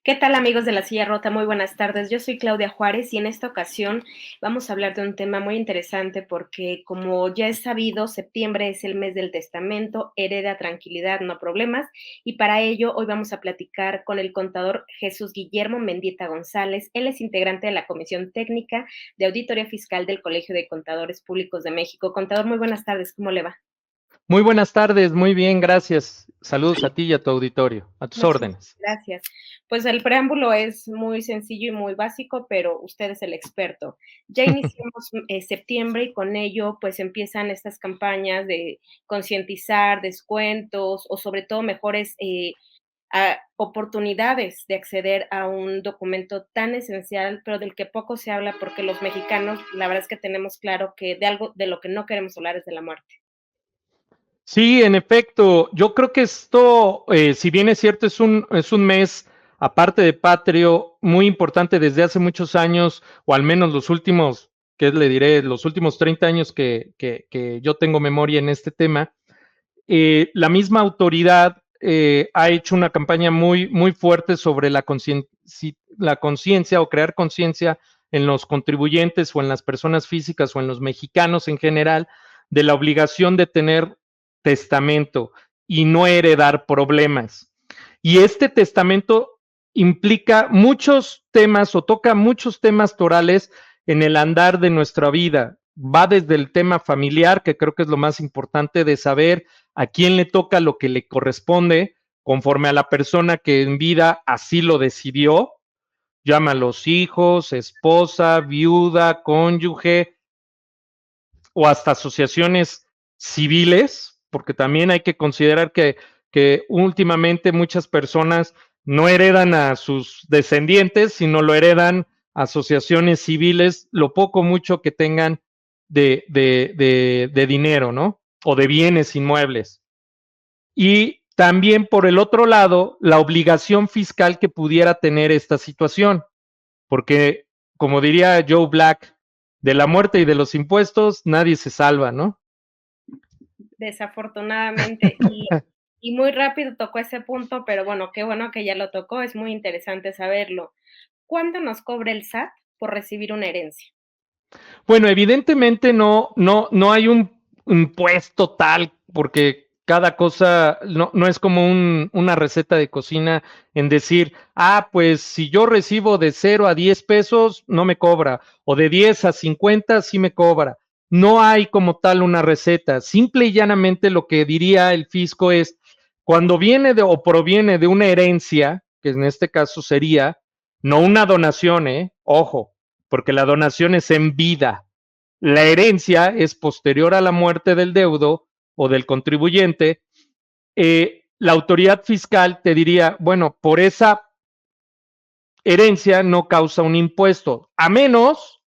¿Qué tal amigos de la Silla Rota? Muy buenas tardes. Yo soy Claudia Juárez y en esta ocasión vamos a hablar de un tema muy interesante porque como ya es sabido, septiembre es el mes del testamento, hereda tranquilidad, no problemas. Y para ello hoy vamos a platicar con el contador Jesús Guillermo Mendieta González. Él es integrante de la Comisión Técnica de Auditoría Fiscal del Colegio de Contadores Públicos de México. Contador, muy buenas tardes. ¿Cómo le va? Muy buenas tardes, muy bien, gracias. Saludos a ti y a tu auditorio, a tus Muchísimas órdenes. gracias. Pues el preámbulo es muy sencillo y muy básico, pero usted es el experto. Ya iniciamos septiembre y con ello pues empiezan estas campañas de concientizar, descuentos o sobre todo mejores oportunidades de acceder a un documento tan esencial, pero del que poco se habla porque los mexicanos, la verdad es que tenemos claro que de algo de lo que no queremos hablar es de la muerte. Sí, en efecto, yo creo que esto, si bien es cierto, es un mes, aparte de patrio, muy importante desde hace muchos años, o al menos los últimos, ¿qué le diré? Los últimos 30 años que yo tengo memoria en este tema. La misma autoridad ha hecho una campaña muy fuerte sobre la conciencia o crear conciencia en los contribuyentes o en las personas físicas o en los mexicanos en general de la obligación de tener testamento y no heredar problemas. Y este testamento implica muchos temas o toca muchos temas torales en el andar de nuestra vida. Va desde el tema familiar, que creo que es lo más importante de saber a quién le toca lo que le corresponde, conforme a la persona que en vida así lo decidió, llama a los hijos, esposa, viuda, cónyuge o hasta asociaciones civiles, porque también hay que considerar que últimamente muchas personas no heredan a sus descendientes, sino lo heredan a asociaciones civiles, lo poco mucho que tengan de dinero, ¿no? O de bienes inmuebles. Y también, por el otro lado, la obligación fiscal que pudiera tener esta situación, porque, como diría Joe Black, de la muerte y de los impuestos nadie se salva, ¿no? Desafortunadamente, y muy rápido tocó ese punto, pero bueno, qué bueno que ya lo tocó, es muy interesante saberlo. ¿Cuánto nos cobra el SAT por recibir una herencia? Bueno, evidentemente no hay un impuesto tal, porque cada cosa no es como una receta de cocina en decir, pues si yo recibo de 0 a 10 pesos, no me cobra, o de 10 a 50, sí me cobra. No hay como tal una receta. Simple y llanamente lo que diría el fisco es, cuando viene o proviene de una herencia, que en este caso sería, no una donación, ojo, porque la donación es en vida. La herencia es posterior a la muerte del deudo o del contribuyente. La autoridad fiscal te diría, bueno, por esa herencia no causa un impuesto, a menos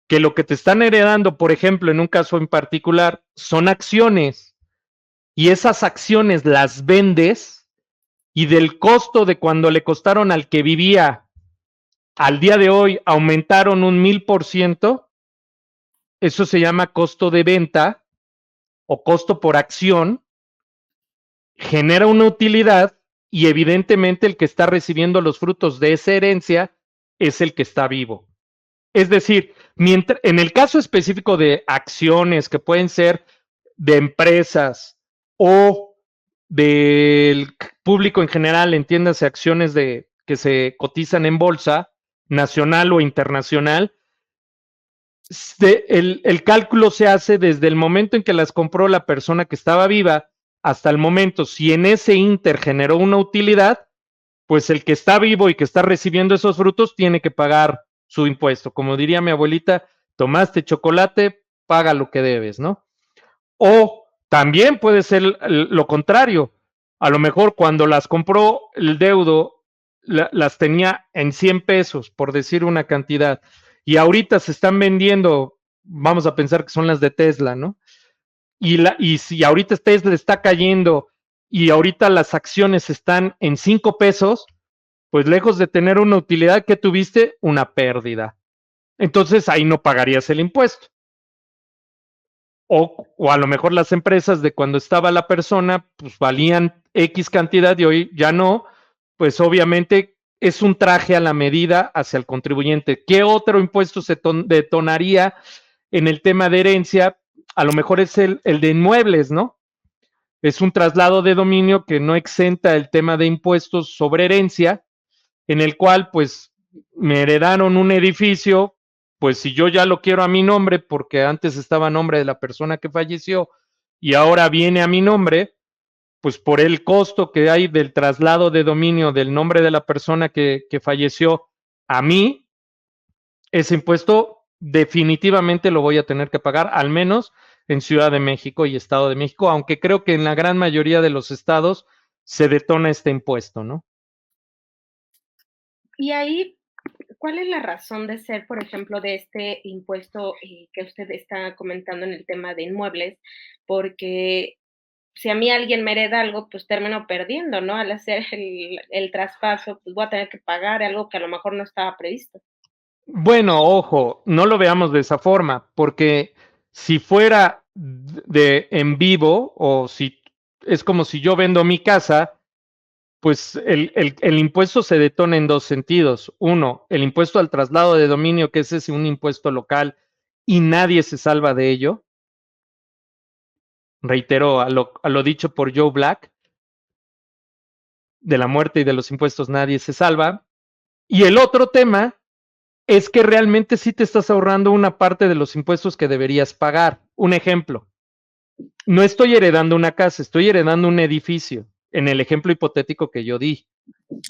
que lo que te están heredando, por ejemplo, en un caso en particular, son acciones y esas acciones las vendes y del costo de cuando le costaron al que vivía al día de hoy aumentaron un 1000%. Eso se llama costo de venta o costo por acción, genera una utilidad y evidentemente el que está recibiendo los frutos de esa herencia es el que está vivo. Es decir, en el caso específico de acciones que pueden ser de empresas o del público en general, entiéndase acciones que se cotizan en bolsa nacional o internacional, el cálculo se hace desde el momento en que las compró la persona que estaba viva hasta el momento. Si en ese inter generó una utilidad, pues el que está vivo y que está recibiendo esos frutos tiene que pagar su impuesto. Como diría mi abuelita, tomaste chocolate, paga lo que debes, ¿no? O también puede ser lo contrario. A lo mejor cuando las compró el deudo, las tenía en 100 pesos, por decir una cantidad, y ahorita se están vendiendo, vamos a pensar que son las de Tesla, ¿no? Y si ahorita Tesla está cayendo y ahorita las acciones están en 5 pesos, pues lejos de tener una utilidad que tuviste, una pérdida. Entonces ahí no pagarías el impuesto. O a lo mejor las empresas de cuando estaba la persona, pues valían X cantidad y hoy ya no, pues obviamente es un traje a la medida hacia el contribuyente. ¿Qué otro impuesto se detonaría en el tema de herencia? A lo mejor es el de inmuebles, ¿no? Es un traslado de dominio que no exenta el tema de impuestos sobre herencia, en el cual pues me heredaron un edificio, pues si yo ya lo quiero a mi nombre, porque antes estaba a nombre de la persona que falleció y ahora viene a mi nombre, pues por el costo que hay del traslado de dominio del nombre de la persona que falleció a mí, ese impuesto definitivamente lo voy a tener que pagar, al menos en Ciudad de México y Estado de México, aunque creo que en la gran mayoría de los estados se detona este impuesto, ¿no? Y ahí, ¿cuál es la razón de ser, por ejemplo, de este impuesto que usted está comentando en el tema de inmuebles? Porque si a mí alguien me hereda algo, pues termino perdiendo, ¿no? Al hacer el traspaso, pues voy a tener que pagar algo que a lo mejor no estaba previsto. Bueno, ojo, no lo veamos de esa forma, porque si fuera de en vivo o si es como si yo vendo mi casa, pues el impuesto se detona en dos sentidos. Uno, el impuesto al traslado de dominio, que ese es un impuesto local y nadie se salva de ello. Reitero a lo dicho por Joe Black, de la muerte y de los impuestos nadie se salva. Y el otro tema es que realmente sí te estás ahorrando una parte de los impuestos que deberías pagar. Un ejemplo, no estoy heredando una casa, estoy heredando un edificio, en el ejemplo hipotético que yo di.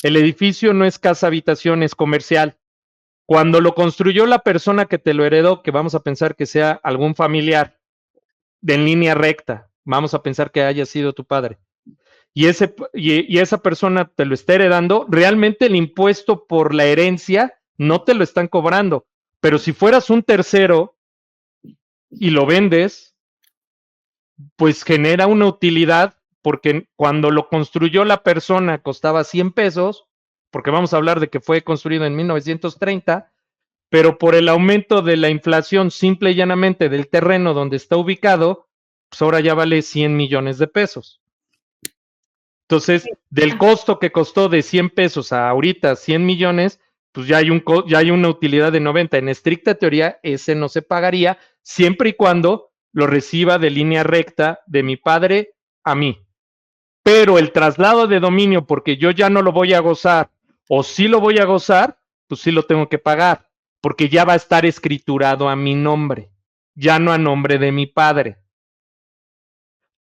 El edificio no es casa habitación, es comercial. Cuando lo construyó la persona que te lo heredó, que vamos a pensar que sea algún familiar de en línea recta, vamos a pensar que haya sido tu padre, y esa persona te lo está heredando, realmente el impuesto por la herencia no te lo están cobrando. Pero si fueras un tercero y lo vendes, pues genera una utilidad, porque cuando lo construyó la persona costaba 100 pesos, porque vamos a hablar de que fue construido en 1930, pero por el aumento de la inflación simple y llanamente del terreno donde está ubicado, pues ahora ya vale 100 millones de pesos. Entonces, del Ah, costo que costó de 100 pesos a ahorita 100 millones, pues ya hay una utilidad de 90. En estricta teoría, ese no se pagaría siempre y cuando lo reciba de línea recta de mi padre a mí. Pero el traslado de dominio, porque yo ya no lo voy a gozar, o sí lo voy a gozar, pues sí lo tengo que pagar, porque ya va a estar escriturado a mi nombre, ya no a nombre de mi padre.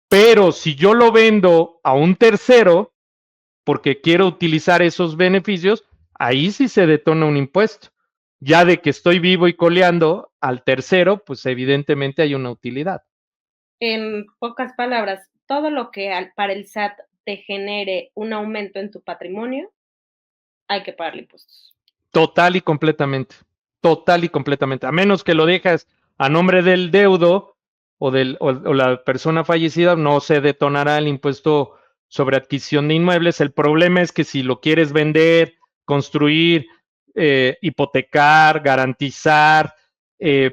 Pero si yo lo vendo a un tercero, porque quiero utilizar esos beneficios, ahí sí se detona un impuesto. Ya de que estoy vivo y coleando al tercero, pues evidentemente hay una utilidad. en pocas palabras, todo lo que para el SAT te genere un aumento en tu patrimonio, hay que pagarle impuestos. Total y completamente. Total y completamente. A menos que lo dejas a nombre del deudo o la persona fallecida, no se detonará el impuesto sobre adquisición de inmuebles. El problema es que si lo quieres vender, construir, hipotecar, garantizar,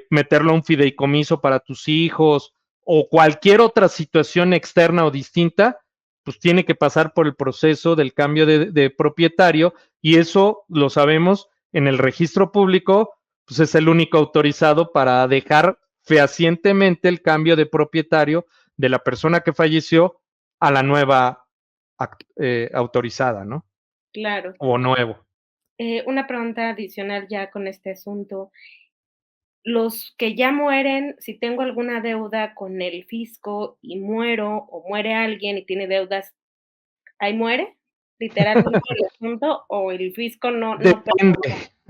meterlo a un fideicomiso para tus hijos o cualquier otra situación externa o distinta, pues tiene que pasar por el proceso del cambio de propietario, y eso lo sabemos en el registro público, pues es el único autorizado para dejar fehacientemente el cambio de propietario de la persona que falleció a la nueva autorizada, ¿no? Claro. O nuevo. Una pregunta adicional ya con este asunto. Los que ya mueren, si tengo alguna deuda con el fisco y muero o muere alguien y tiene deudas, ¿ahí muere? ¿Literalmente el asunto o el fisco no perdona?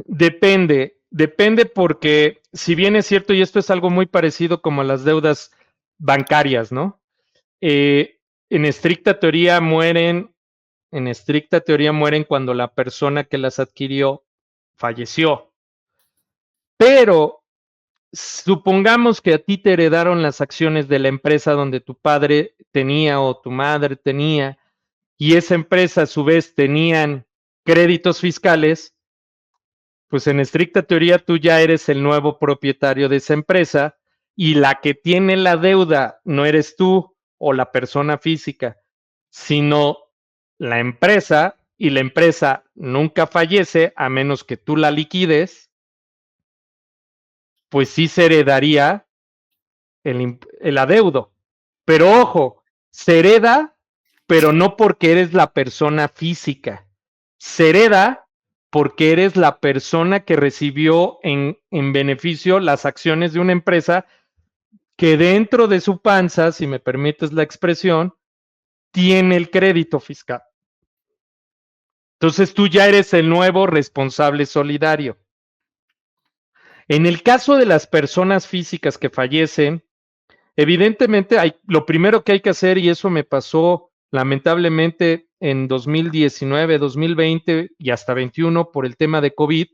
Depende porque si bien es cierto, y esto es algo muy parecido como a las deudas bancarias, ¿no? Eh, en estricta teoría mueren, en estricta teoría mueren cuando la persona que las adquirió falleció. Pero supongamos que a ti te heredaron las acciones de la empresa donde tu padre tenía o tu madre tenía, y esa empresa a su vez tenían créditos fiscales, pues en estricta teoría tú ya eres el nuevo propietario de esa empresa, y la que tiene la deuda no eres tú o la persona física, sino la empresa, y la empresa nunca fallece, a menos que tú la liquides, pues sí se heredaría el adeudo. Pero ojo, se hereda, pero no porque eres la persona física. Se hereda porque eres la persona que recibió en beneficio las acciones de una empresa que dentro de su panza, si me permites la expresión, tiene el crédito fiscal. Entonces tú ya eres el nuevo responsable solidario. En el caso de las personas físicas que fallecen, evidentemente lo primero que hay que hacer, y eso me pasó lamentablemente en 2019, 2020 y hasta 21 por el tema de COVID,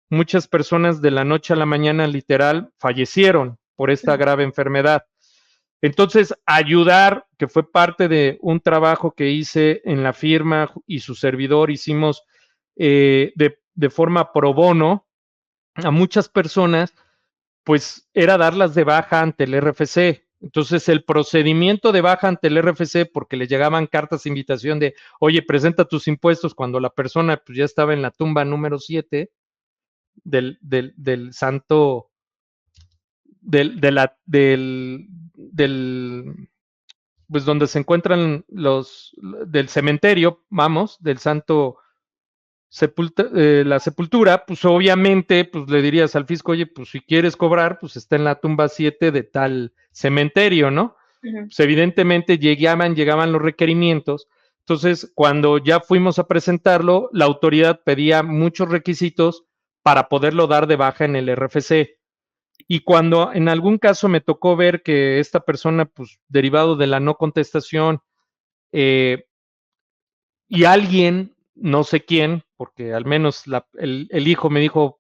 muchas personas de la noche a la mañana literal fallecieron por esta grave enfermedad. Entonces, ayudar, que fue parte de un trabajo que hice en la firma y su servidor, hicimos de forma pro bono a muchas personas, pues era darlas de baja ante el RFC. Entonces, el procedimiento de baja ante el RFC, porque le llegaban cartas de invitación de, oye, presenta tus impuestos, cuando la persona pues, ya estaba en la tumba número 7 del santo, del pues donde se encuentran del cementerio, vamos, del santo la sepultura, pues obviamente, pues le dirías al fisco, oye, pues si quieres cobrar, pues está en la tumba 7 de tal cementerio, ¿no? Pues evidentemente llegaban los requerimientos. Entonces, cuando ya fuimos a presentarlo, la autoridad pedía muchos requisitos para poderlo dar de baja en el RFC. Y cuando en algún caso me tocó ver que esta persona, pues derivado de la no contestación, eh, y alguien, no sé quién, porque al menos el hijo me dijo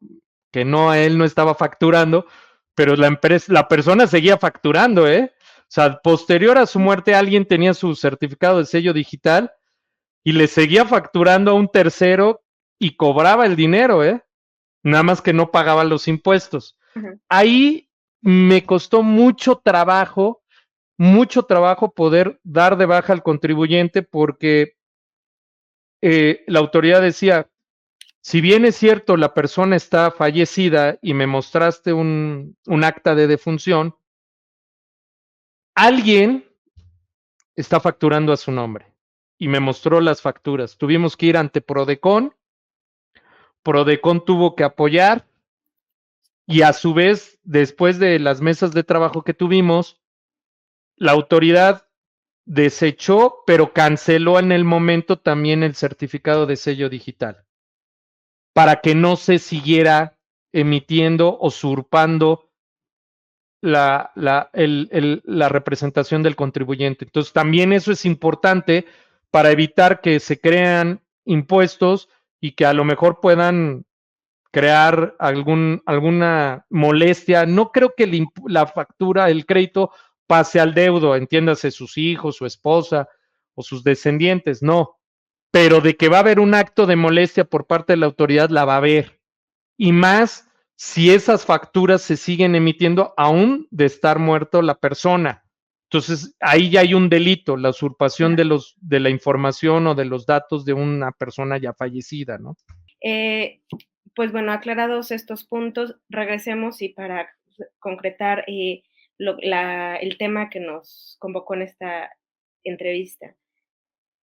que no, él no estaba facturando, pero la persona seguía facturando, ¿eh? O sea, posterior a su muerte, alguien tenía su certificado de sello digital y le seguía facturando a un tercero y cobraba el dinero, ¿eh? Nada más que no pagaba los impuestos. Ahí me costó mucho trabajo poder dar de baja al contribuyente porque la autoridad decía, si bien es cierto la persona está fallecida y me mostraste un acta de defunción, alguien está facturando a su nombre y me mostró las facturas. Tuvimos que ir ante Prodecon, Prodecon tuvo que apoyar y a su vez, después de las mesas de trabajo que tuvimos, la autoridad desechó, pero canceló en el momento también el certificado de sello digital, para que no se siguiera emitiendo, usurpando la representación del contribuyente. Entonces, también eso es importante para evitar que se crean impuestos y que a lo mejor puedan crear alguna molestia. No creo que la factura, el crédito, pase al deudo, entiéndase sus hijos, su esposa o sus descendientes, no. Pero de que va a haber un acto de molestia por parte de la autoridad, la va a haber. Y más si esas facturas se siguen emitiendo aún de estar muerto la persona. Entonces, ahí ya hay un delito, la usurpación de la información o de los datos de una persona ya fallecida, ¿no? Pues bueno, aclarados estos puntos, regresemos y para concretar el tema que nos convocó en esta entrevista.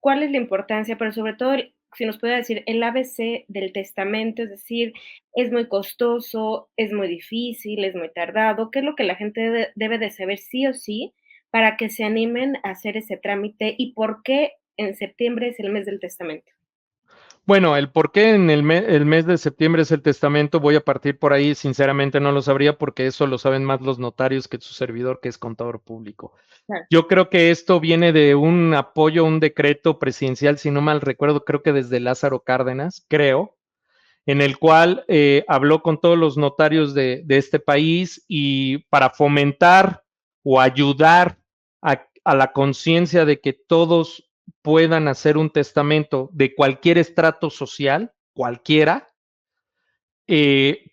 ¿Cuál es la importancia? Pero sobre todo, si nos puede decir el ABC del testamento, es decir, es muy costoso, es muy difícil, es muy tardado. ¿Qué es lo que la gente debe de saber sí o sí para que se animen a hacer ese trámite y por qué en septiembre es el mes del testamento? Bueno, el por qué en el mes de septiembre es el testamento, voy a partir por ahí, sinceramente no lo sabría porque eso lo saben más los notarios que su servidor, que es contador público. Claro. Yo creo que esto viene de un apoyo, un decreto presidencial, si no mal recuerdo, creo que desde Lázaro Cárdenas, creo, en el cual habló con todos los notarios de este país y para fomentar o ayudar a la conciencia de que todos puedan hacer un testamento de cualquier estrato social, cualquiera,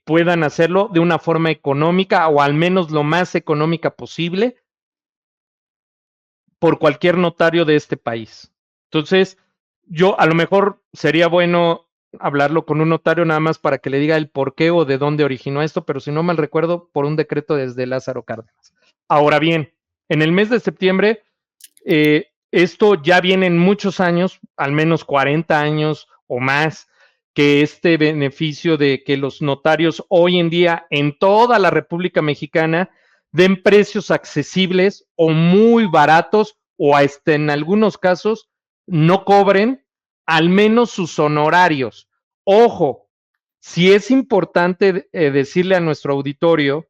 puedan hacerlo de una forma económica o al menos lo más económica posible por cualquier notario de este país. Entonces, yo a lo mejor sería bueno hablarlo con un notario nada más para que le diga el por qué o de dónde originó esto, pero si no mal recuerdo, por un decreto desde Lázaro Cárdenas. Ahora bien, en el mes de septiembre, esto ya viene en muchos años, al menos 40 años o más, que este beneficio de que los notarios hoy en día en toda la República Mexicana den precios accesibles o muy baratos o hasta en algunos casos no cobren al menos sus honorarios. Ojo, si es importante decirle a nuestro auditorio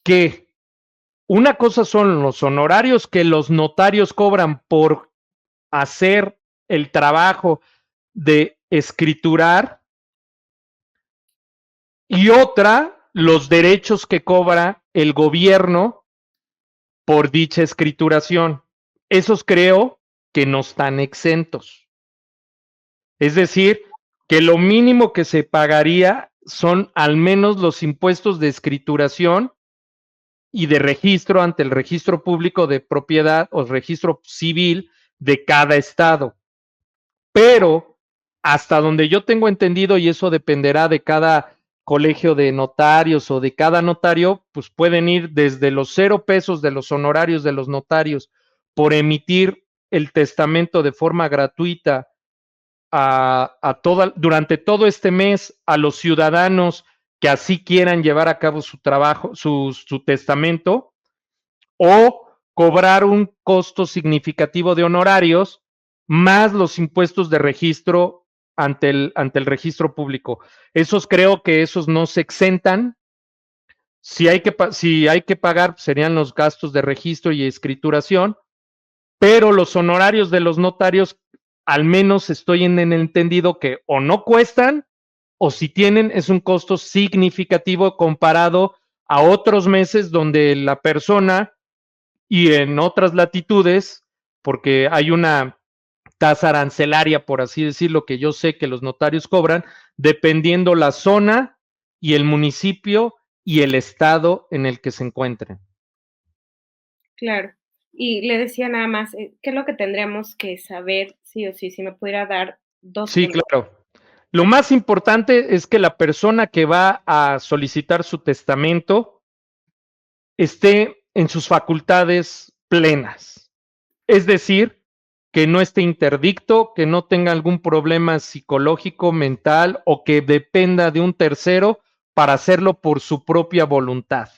que una cosa son los honorarios que los notarios cobran por hacer el trabajo de escriturar y otra, los derechos que cobra el gobierno por dicha escrituración. Esos creo que no están exentos. Es decir, que lo mínimo que se pagaría son al menos los impuestos de escrituración y de registro ante el registro público de propiedad o registro civil de cada estado. Pero hasta donde yo tengo entendido, y eso dependerá de cada colegio de notarios o de cada notario, pues pueden ir desde los 0 pesos de los honorarios de los notarios por emitir el testamento de forma gratuita durante todo este mes a los ciudadanos que así quieran llevar a cabo su trabajo, su testamento, o cobrar un costo significativo de honorarios más los impuestos de registro ante el registro público. Esos creo que esos no se exentan. Si hay que pagar, serían los gastos de registro y escrituración, pero los honorarios de los notarios, al menos estoy en el entendido que o no cuestan, o si tienen, es un costo significativo comparado a otros meses donde la persona y en otras latitudes, porque hay una tasa arancelaria, por así decirlo, que yo sé que los notarios cobran, dependiendo la zona y el municipio y el estado en el que se encuentren. Claro. Y le decía nada más, ¿qué es lo que tendríamos que saber sí o sí? Si me pudiera dar 2 Sí, puntos. claro. Lo más importante es que la persona que va a solicitar su testamento esté en sus facultades plenas. Es decir, que no esté interdicto, que no tenga algún problema psicológico, mental o que dependa de un tercero para hacerlo por su propia voluntad.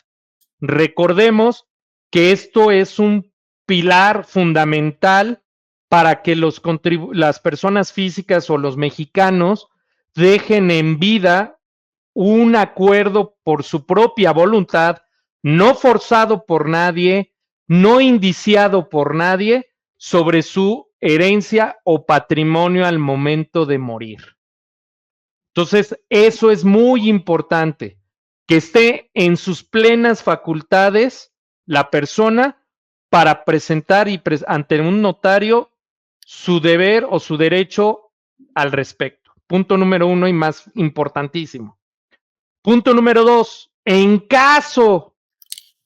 Recordemos que esto es un pilar fundamental para que las personas físicas o los mexicanos dejen en vida un acuerdo por su propia voluntad, no forzado por nadie, no indiciado por nadie, sobre su herencia o patrimonio al momento de morir. Entonces, eso es muy importante, que esté en sus plenas facultades la persona para presentar ante un notario su deber o su derecho al respecto. Punto número uno y más importantísimo. Punto número dos, en caso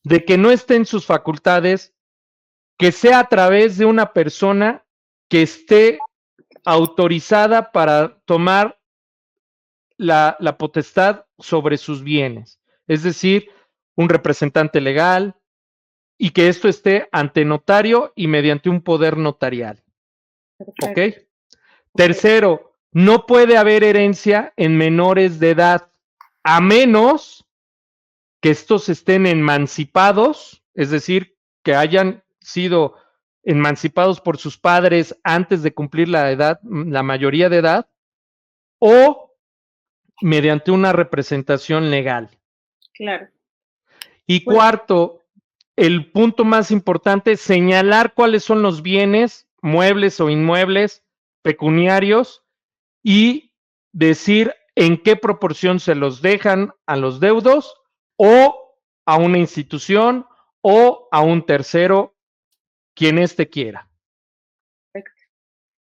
de que no esté en sus facultades, que sea a través de una persona que esté autorizada para tomar la potestad sobre sus bienes, es decir, un representante legal y que esto esté ante notario y mediante un poder notarial. ¿Ok? Perfecto, okey, Tercero, no puede haber herencia en menores de edad, a menos que estos estén emancipados, es decir, que hayan sido emancipados por sus padres antes de cumplir la edad, la mayoría de edad, o mediante una representación legal. claro. Y Pues cuarto, el punto más importante, señalar cuáles son los bienes, muebles o inmuebles, pecuniarios, y decir en qué proporción se los dejan a los deudos o a una institución o a un tercero, quien éste quiera.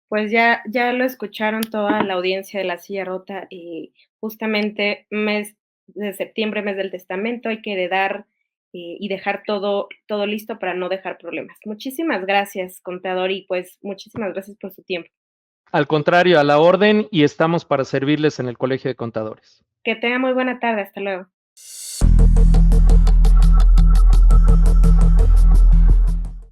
Pues ya lo escucharon toda la audiencia de La Silla Rota, y justamente mes de septiembre, mes del testamento, hay que heredar, y dejar todo listo para no dejar problemas. Muchísimas gracias, contador, y pues muchísimas gracias por su tiempo. Al contrario, a la orden y estamos para servirles en el Colegio de Contadores. Que tenga muy buena tarde. Hasta luego.